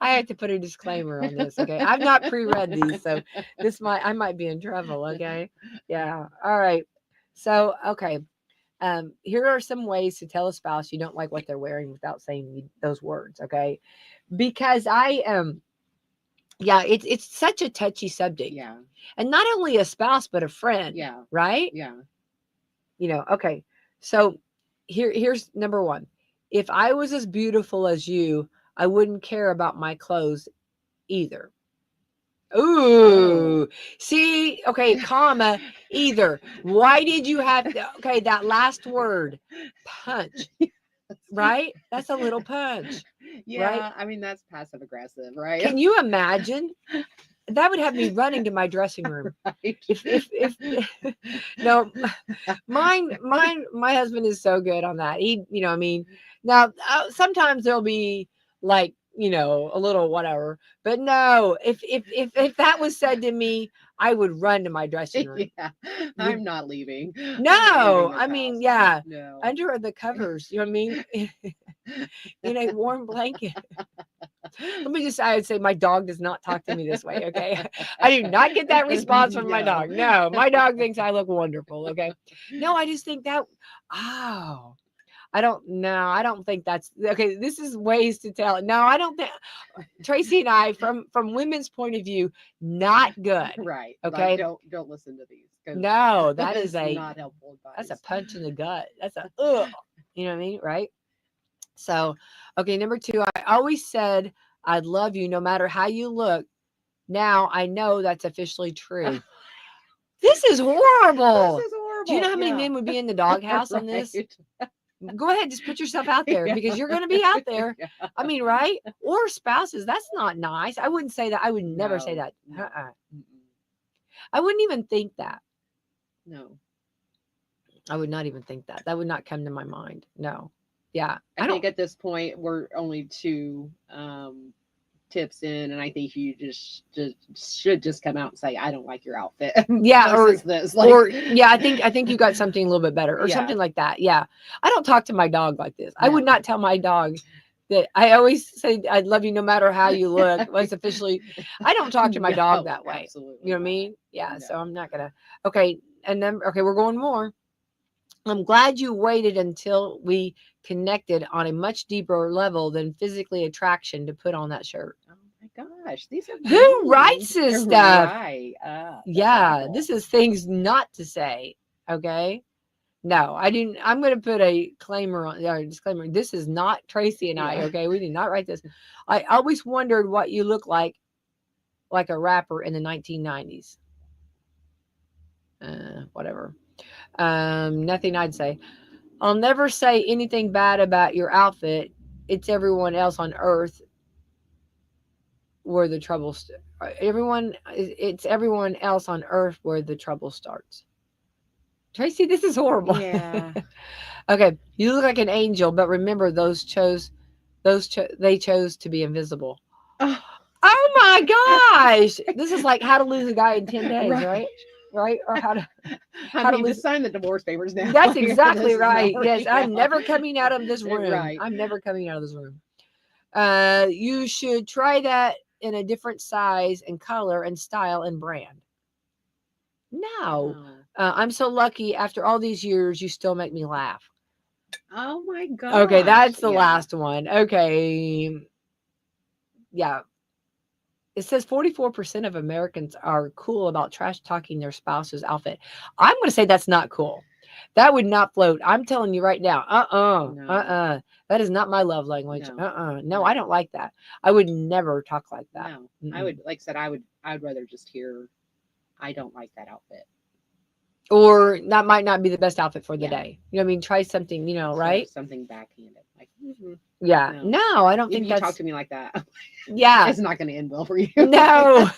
I had to put a disclaimer on this. Okay. I've not pre-read these, so I might be in trouble. Okay. Yeah. All right. So, okay. Here are some ways to tell a spouse you don't like what they're wearing without saying those words. Okay. Because it's such a touchy subject. Yeah. And not only a spouse, but a friend. Yeah. Right? Yeah. Okay. So here's number one. If I was as beautiful as you, I wouldn't care about my clothes either. Ooh. See, okay, comma, either. Why did you have that last word? Punch. Right? That's a little punch. Yeah. Right? I mean, that's passive aggressive, right? Can you imagine? That would have me running to my dressing room. Right. If no, my husband is so good on that. He, I mean, now sometimes there'll be like, a little whatever, but no, if that was said to me, I would run to my dressing room. Yeah. I'm not leaving. No, I mean, yeah, no. under the covers, you know what I mean? In a warm blanket. Let me just, I would say my dog does not talk to me this way. Okay. I do not get that response from my dog. No, my dog thinks I look wonderful. Okay. No, I just think that, I don't know. I don't think that's okay. This is ways to tell it. No, I don't think Tracy and I, from women's point of view, not good. Right. Okay. Like, don't listen to these. No, that is not helpful advice. That's a punch in the gut. That's a ugh. You know what I mean? Right. So, okay. Number 2, I always said I'd love you no matter how you look. Now I know that's officially true. This is horrible. This is horrible. Do you know how many men would be in the doghouse on this? Go ahead, just put yourself out there because you're going to be out there. Yeah. I mean, right? Or spouses. That's not nice. I wouldn't say that. I would never say that. No. I wouldn't even think that. No. I would not even think that. That would not come to my mind. No. Yeah. I think at this point we're only 2 tips in, and I think you just should just come out and say, I don't like your outfit. Yeah. or this. Yeah, I think you got something a little bit better or something like that. Yeah. I don't talk to my dog like this. I would not tell my dog that. I always say I'd love you no matter how you look. Was officially, I don't talk to my dog that way. Absolutely. You know what I mean? Yeah. So I'm not gonna. Okay. And then we're going more. I'm glad you waited until we connected on a much deeper level than physically attraction to put on that shirt. Oh my gosh, these are who writes this stuff? Right. Yeah, this is things not to say. Okay. No, I didn't. I'm going to put a disclaimer. This is not Tracy and I. Okay, we did not write this. I always wondered what you look like a rapper in the 1990s. Whatever. Nothing I'd say. I'll never say anything bad about your outfit. It's everyone else on earth where the trouble it's everyone else on earth where the trouble starts. Tracy, this is horrible. Yeah. Okay, you look like an angel, but remember they chose to be invisible. Oh my gosh. This is like how to lose a guy in 10 days, right? Or how to just sign the divorce papers now. That's exactly right. Yes, I'm never coming out of this room. Right. I'm never coming out of this room. You should try that in a different size and color and style and brand. No. I'm so lucky after all these years, you still make me laugh. Oh my God. Okay, that's the last one. Okay. Yeah. It says 44% of Americans are cool about trash talking their spouse's outfit. I'm going to say that's not cool. That would not float. I'm telling you right now. That is not my love language. No, I don't like that. I would never talk like that. No. I would, like I said, I'd rather just hear, I don't like that outfit. Or that might not be the best outfit for the day. You know what I mean? Try something, right? Something backhanded. Like, yeah. No, I don't think you talk to me like that. Yeah. It's not going to end well for you. No.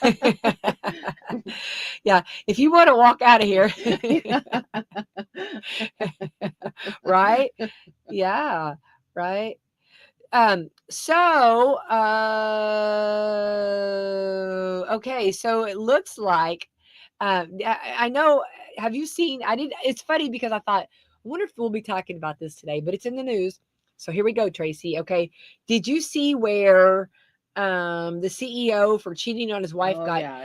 Yeah. If you want to walk out of here. Right? Yeah. Right. Okay. So it looks like, I know, have you seen, it's funny because I thought, I wonder if we'll be talking about this today, but it's in the news. So here we go, Tracy. Okay. Did you see where the CEO for cheating on his wife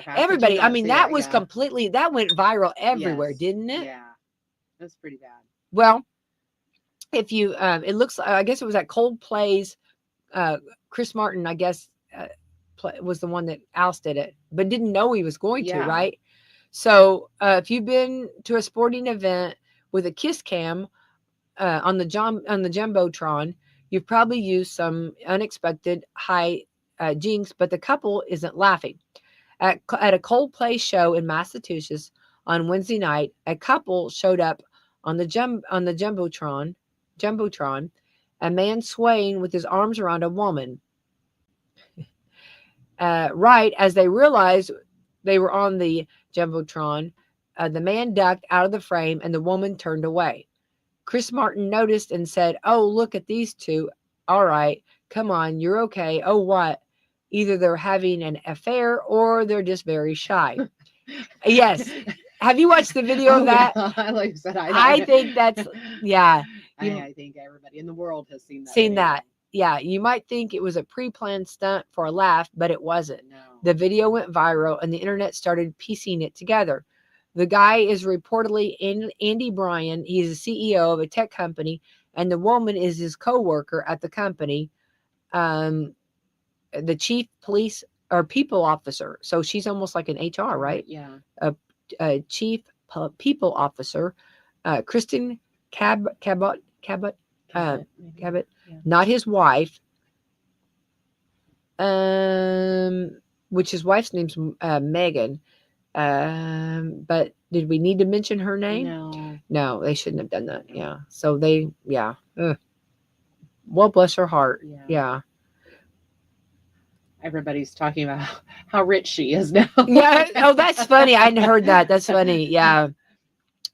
everybody? I mean, that was completely, that went viral everywhere, didn't it? Yeah. That's pretty bad. Well, if you, it looks, I guess it was at Coldplay's, Chris Martin, I guess, was the one that ousted it, but didn't know he was going to, right? So if you've been to a sporting event with a kiss cam on the Jumbotron, you've probably used some unexpected high jinx, but the couple isn't laughing. At a Coldplay show in Massachusetts on Wednesday night, a couple showed up on the Jumbotron, a man swaying with his arms around a woman. Right as they realized they were on the Jumbotron, the man ducked out of the frame and the woman turned away. Chris Martin noticed and said, "Oh, look at these two. All right, come on, you're okay. Oh, what? Either they're having an affair or they're just very shy." Yes. Have you watched the video of that? Yeah. Like I said, I think that's, yeah. I think everybody in the world has seen that. Seen that. Yeah, you might think it was a pre-planned stunt for a laugh, but it wasn't. No. The video went viral and the internet started piecing it together. The guy is reportedly Andy Bryan. He's the CEO of a tech company and the woman is his coworker at the company, the chief police or people officer. So she's almost like an HR, right? Yeah. Chief people officer, Kristen Cabot, Cabot, Cabot, yeah. not his wife. Which his wife's name's Megan. But did we need to mention her name? No, they shouldn't have done that. Yeah. So they, yeah. Ugh. Well, bless her heart. Yeah. Everybody's talking about how rich she is now. Yeah. Oh, that's funny. I hadn't heard that. That's funny. Yeah.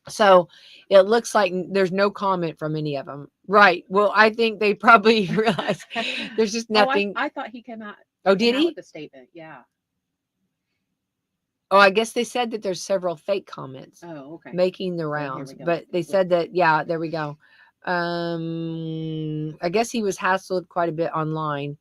So it looks like there's no comment from any of them. Right. Well, I think they probably realized there's just nothing. Oh, I thought he came out. Oh, did he? With the statement. Yeah. Oh, I guess they said that there's several fake comments. Oh, okay. Making the rounds, but they said that, yeah, there we go. I guess he was hassled quite a bit online.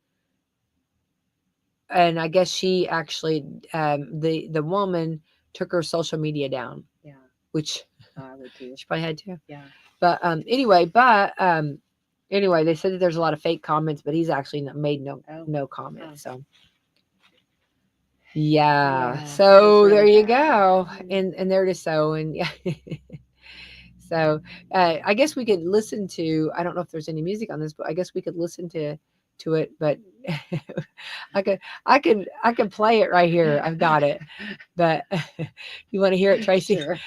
And I guess she actually, the woman took her social media down. Yeah. Which I would too. She probably had to. Yeah. But anyway, they said that there's a lot of fake comments, but he's actually made no comments. So yeah. So there you go. And there to sew. And yeah. So I guess we could listen to, I don't know if there's any music on this, but I guess we could listen to it, but I could play it right here. I've got it. But you want to hear it, Tracy? Sure.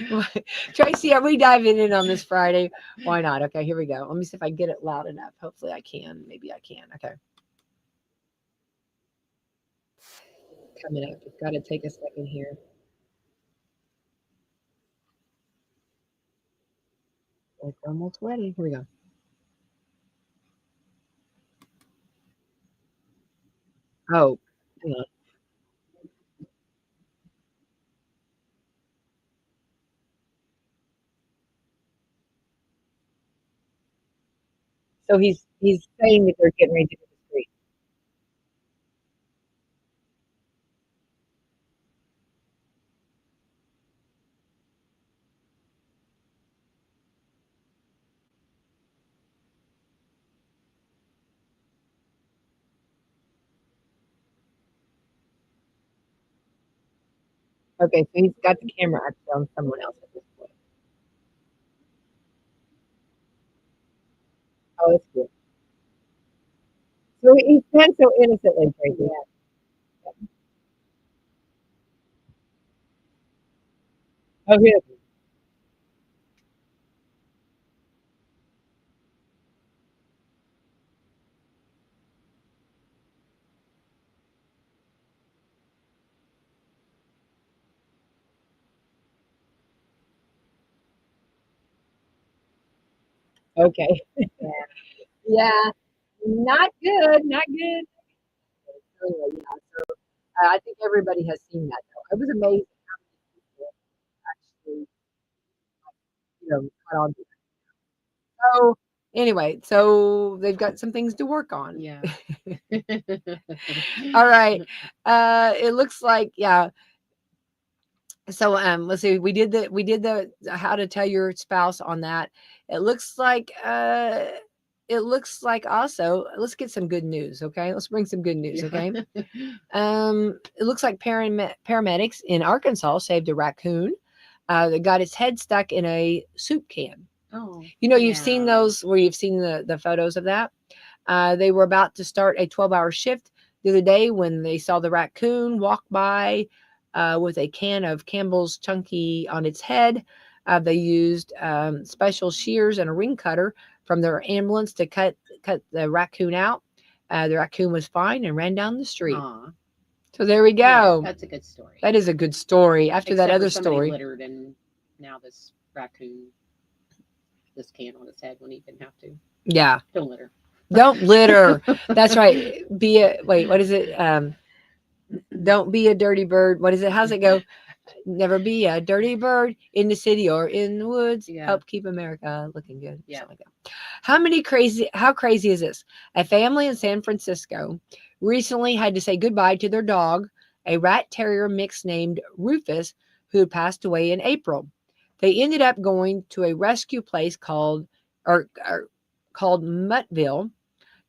Tracy, are we diving in on this Friday? Why not? Okay, here we go. Let me see if I get it loud enough. Hopefully I can. Maybe I can. Okay. Coming up. It's got to take a second here. It's almost ready. Here we go. Oh, hang on. So he's saying that they're getting ready to do the street. Okay, so he's got the camera actually on someone else at this point. Oh, that's good. So he stands so innocently, Tracy. Yeah. Oh, good. Okay. Yeah. Not good. Not good. Anyway, yeah. So I think everybody has seen that. Though. I was amazed how many people actually, caught on to that. So anyway, so they've got some things to work on. Yeah. All right. It looks like, yeah. So let's see. We did the how to tell your spouse on that. It looks like also let's get some good news. Okay, let's bring some good news. Okay. It looks like paramedics in Arkansas saved a raccoon that got its head stuck in a soup can. Oh, you've seen those where you've seen the photos of that. They were about to start a 12-hour shift the other day when they saw the raccoon walk by with a can of Campbell's Chunky on its head. They used special shears and a ring cutter from their ambulance to cut the raccoon out. The raccoon was fine and ran down the street. Aww. So there we go. Yeah, that's a good story. That is a good story. After Except that other for somebody story, littered, and now this raccoon, this can on his head when he didn't have to. Yeah. Don't litter. Don't litter. That's right. What is it? Don't be a dirty bird. What is it? How's it go? Never be a dirty bird in the city or in the woods. Yeah. Help keep America looking good. Yeah. Like that. How crazy is this? A family in San Francisco recently had to say goodbye to their dog, a rat terrier mix named Rufus, who had passed away in April. They ended up going to a rescue place called called Muttville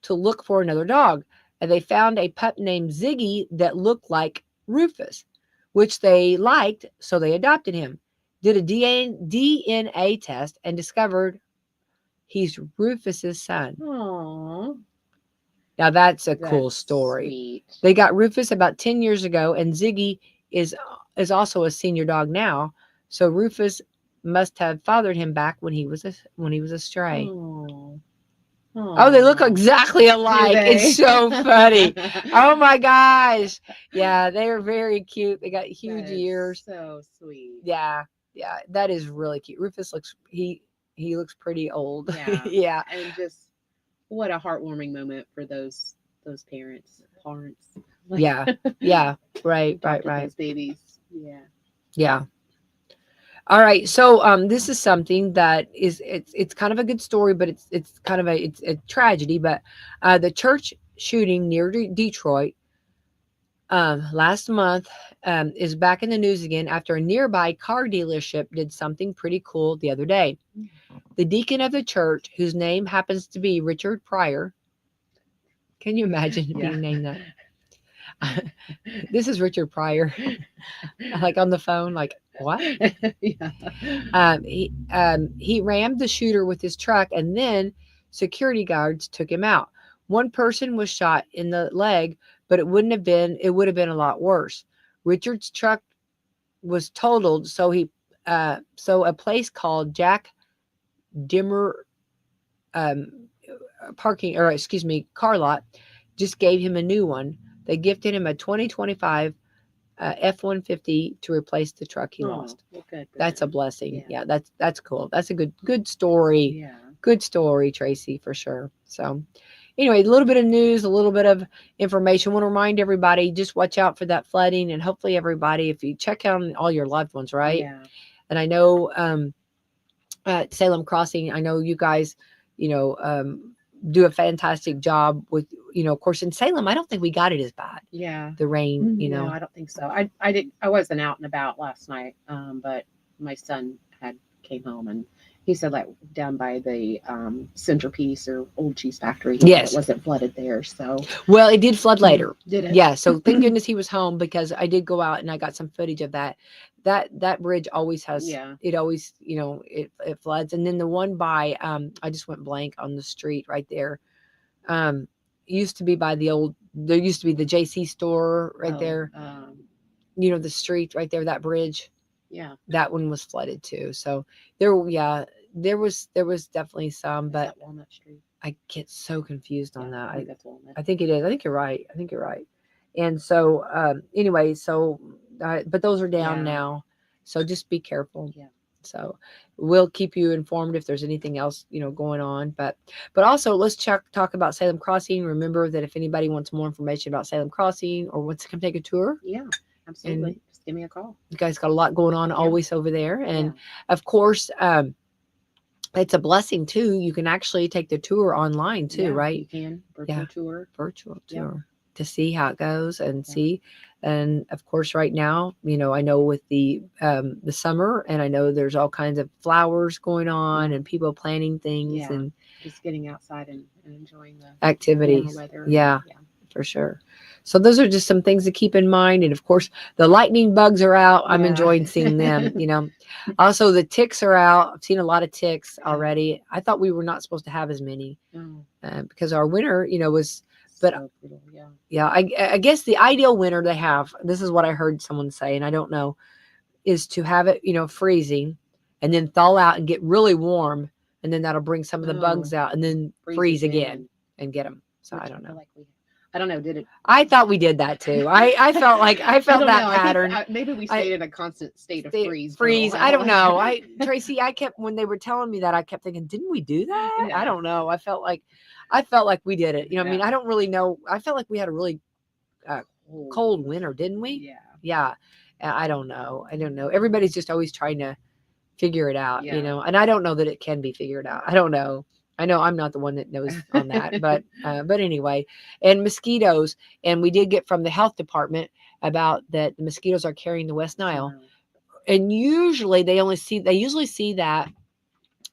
to look for another dog. And they found a pup named Ziggy that looked like Rufus, which they liked, so they adopted him. Did a DNA test and discovered he's Rufus's son. Aww. Now that's a cool story. Sweet. They got Rufus about 10 years ago, and Ziggy is also a senior dog now. So Rufus must have fathered him back when he was a stray. Aww. Oh, they look exactly alike. It's so funny. Oh my gosh. Yeah, they are very cute. They got huge ears. So sweet. Yeah. Yeah, that is really cute. Rufus looks he looks pretty old. Yeah. Yeah. And just what a heartwarming moment for those parents. Yeah. Yeah. Right. Those babies. Yeah. Yeah. All right. So this is something that it's kind of a good story, but it's kind of a tragedy. But the church shooting near Detroit last month is back in the news again after a nearby car dealership did something pretty cool the other day. The deacon of the church, whose name happens to be Richard Pryor. Can you imagine being named that? This is Richard Pryor. Like on the phone, like, what? Yeah. He rammed the shooter with his truck, and then security guards took him out. One person was shot in the leg, but it would have been a lot worse. Richard's truck was totaled, so a place called Jack Dimmer car lot just gave him a new one. They gifted him a 2025 F-150 to replace the truck he lost. Well, good. That's a blessing. Yeah, that's cool. That's a good story. Yeah. Good story, Tracy, for sure. So anyway, a little bit of news, a little bit of information. I want to remind everybody, just watch out for that flooding, and hopefully everybody, if you check on all your loved ones, right? Yeah. And I know at Salem Crossing, I know you guys, do a fantastic job with, of course, in Salem, I don't think we got it as bad. Yeah. The rain, No, I don't think so. I wasn't out and about last night, but my son came home and he said like down by the Centerpiece or Old Cheese Factory. Yes. It wasn't flooded there. So. Well, it did flood later. Did it? Yeah. So thank goodness he was home, because I did go out and I got some footage of that. That bridge always has, it always, it floods. And then the one by, I just went blank on the street right there. Used to be by there used to be the JC store right there. The street right there, that bridge. Yeah. That one was flooded too. So there was definitely some, but that Walnut Street? I get so confused on that. I think that's Walnut. I think it is. I think you're right. And so, anyway, but those are down now. So just be careful. Yeah. So we'll keep you informed if there's anything else, going on. But also let's talk about Salem Crossing. Remember that if anybody wants more information about Salem Crossing or wants to come take a tour. Yeah, absolutely. Just give me a call. You guys got a lot going on always over there. And of course, it's a blessing too. You can actually take the tour online too, right? You can. Virtual tour. To see how it goes and see. And of course, right now, I know with the summer, and I know there's all kinds of flowers going on and people planting things and just getting outside and enjoying the activities. Weather. Yeah, for sure. So those are just some things to keep in mind. And of course, the lightning bugs are out. I'm enjoying seeing them. Also, the ticks are out. I've seen a lot of ticks already. I thought we were not supposed to have as many because our winter, was. But I guess the ideal winter they have, this is what I heard someone say, and I don't know, is to have it, freezing and then thaw out and get really warm. And then that'll bring some of the bugs out and then freeze again and get them. So I don't know. I don't know. Did it? I thought we did that too. I felt that pattern. Maybe we stayed in a constant state of freeze. I don't know. Tracy, when they were telling me that, I kept thinking, didn't we do that? I don't know. I felt like we did it. I mean, I don't really know. I felt like we had a really cold winter, didn't we? Yeah. I don't know. Everybody's just always trying to figure it out, and I don't know that it can be figured out. I don't know. I know I'm not the one that knows on that, but anyway, and mosquitoes. And we did get from the health department about that the mosquitoes are carrying the West Nile. And usually they usually see that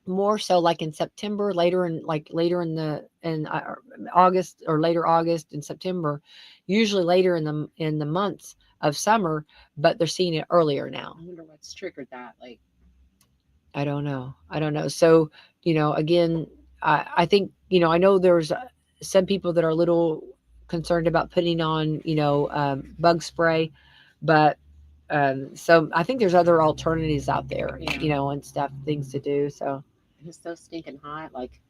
more so like in September, later in August, or later August and September, usually later in the months of summer, but they're seeing it earlier now. I wonder what's triggered that. Like, I don't know. I don't know. So, again, I think, I know there's some people that are a little concerned about putting on, bug spray, but so I think there's other alternatives out there, Yeah. and stuff, things to do. So, it's so stinking hot. Like,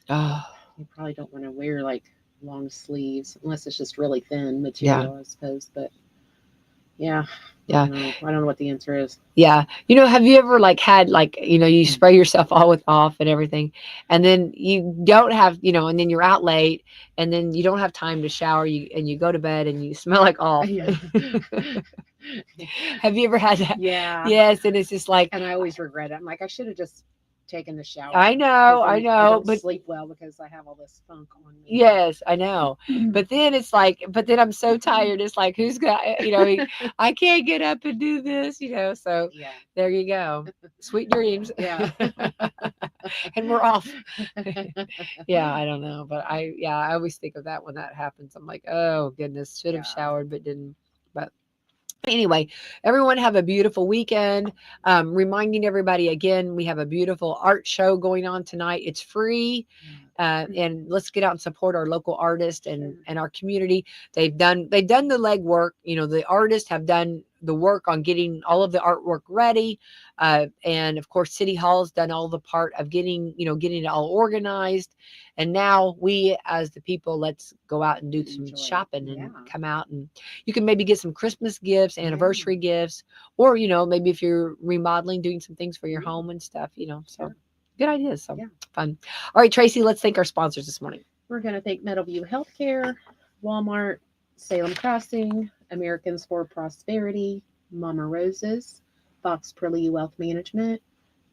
oh, you probably don't want to wear like long sleeves unless it's just really thin yeah, material, I suppose. But yeah, yeah. I don't know what the answer is. Yeah. Have you ever had you spray yourself all with off and everything, and then you don't have, and then you're out late, and then you don't have time to shower, and you go to bed and you smell like off. Yeah. Have you ever had that? Yeah. Yes. And it's just like, And I always regret it. I'm like, I should have just taken the shower. I know, I don't but sleep well because I have all this funk on me. yes, I know. But then it's like, I'm so tired. It's like, who's got, I can't get up and do this, so Yeah. there you go. Sweet dreams. Yeah. And we're off. Yeah, I don't know. But I always think of that when that happens. I'm like, oh goodness, should have showered, but didn't. But anyway, everyone have a beautiful weekend. Reminding everybody again, we have a beautiful art show going on tonight. It's free. And let's get out and support our local artists and our community. They've done the legwork. The artists have done the work on getting all of the artwork ready. And of course, City Hall's done all the part of getting it all organized. And now we, as the people, let's go out and do some shopping and come out, and you can maybe get some Christmas gifts, anniversary gifts, or, maybe if you're remodeling, doing some things for your home and stuff, so good ideas. So fun. All right, Tracy, let's thank our sponsors this morning. We're going to thank Meadowview Healthcare, Walmart, Salem Crossing, Americans for Prosperity, Mama Roses, Fox Pearly Wealth Management,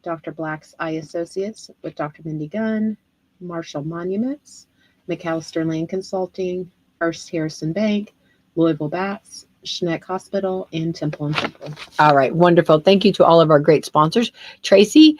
Dr. Black's Eye Associates with Dr. Mindy Gunn, Marshall Monuments, McAllister Land Consulting, First Harrison Bank, Louisville Bats, Schneck Hospital, and Temple & Temple. All right, wonderful. Thank you to all of our great sponsors. Tracy,